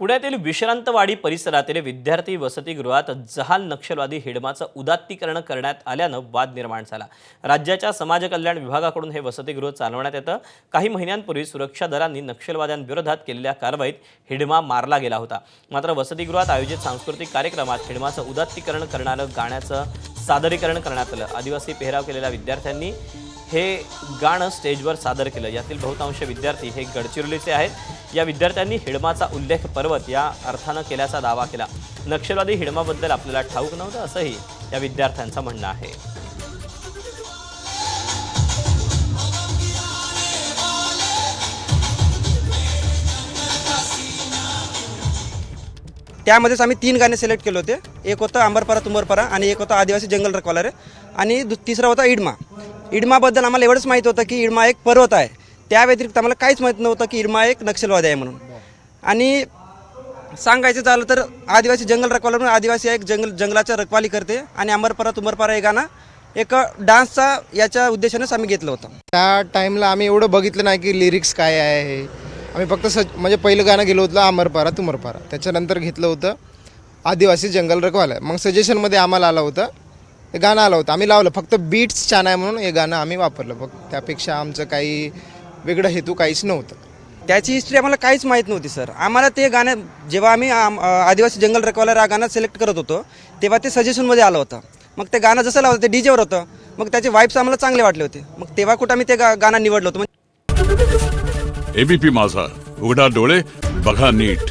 पुण्यातील विश्रांतवाडी परिसरातील विद्यार्थी वसतिगृहात जहाल नक्षलवादी हिडमाचं उदात्तीकरण करण्यात आल्यानं वाद निर्माण झाला। राज्याच्या समाज कल्याण विभागाकडून हे वसतिगृह चालवण्यात येतं। काही महिन्यांपूर्वी सुरक्षा दलांनी नक्षलवाद्यांविरोधात केलेल्या कारवाईत हिडमा मारला गेला होता। मात्र वसतिगृहात आयोजित सांस्कृतिक कार्यक्रमात हिडमाचं उदात्तीकरण करणारं गाण्याचं सादरीकरण करण्यात आलं। आदिवासी पेहराव केलेल्या विद्यार्थ्यांनी हे गाणं स्टेजवर सादर केलं। यातील बहुतांश विद्यार्थी हे गडचिरोलीचे आहेत। या विद्यार्थ्यांनी हिडमाचा उल्लेख पर्वत या अर्थानं केल्याचा दावा केला। नक्षलवादी हिडमाबद्दल आपल्याला ठाऊक नव्हतं असंही या विद्यार्थ्यांचं म्हणणं आहे। त्यामध्येच आम्ही 3 गाणे सिलेक्ट केले होते। एक होतं अंबरपरा तुंबरपरा आणि एक होतं आदिवासी जंगल रखवाला रे आणि तिसरा होता इडमा। इडमाबद्दल आम्हाला एवढंच माहिती होतं की इडमा एक पर्वत आहे। त्या व्यतिरिक्त आम्हाला काहीच माहित नव्हतं की इडमा एक नक्षलवादी आहे म्हणून। आणि सांगायचं झालं तर आदिवासी जंगल रखवाला म्हणून आदिवासी एक जंगलाच्या रखवाली करते आणि अंबरपरा तुंबरपरा हे गाणं एक डान्सचा याच्या उद्देशानेच आम्ही घेतलं होतं। त्या टाईमला आम्ही एवढं बघितलं नाही की लिरिक्स काय आहे हे। आम्ही फक्त म्हणजे पहिलं गाणं गेलो होतं अंबरपरा तुंबरपरा, त्याच्यानंतर घेतलं होतं आदिवासी जंगल रखवाला। मग सजेशनमध्ये आम्हाला आलं होतं हे गाणं आलं होतं, आम्ही लावलं। फक्त बीट्स छान आहे म्हणून हे गाणं आम्ही वापरलं, फक्त त्यापेक्षा आमचं काही वेगळं हेतू काहीच नव्हतं। त्याची हिस्ट्री आम्हाला काहीच माहीत नव्हती सर। आम्हाला ते गाणं जेव्हा आम्ही आदिवासी जंगल रखवाला हा गाणं सिलेक्ट करत होतो तेव्हा ते सजेशनमध्ये आलं होतं। मग ते गाणं जसं लावलं ते डीजेवर होतं, मग त्याचे वाईब्स आम्हाला चांगले वाटले होते। मग तेव्हा कुठं आम्ही ते गाणं निवडलं होतं। एबीपी माझा, उघडा डोळे बघा नीट।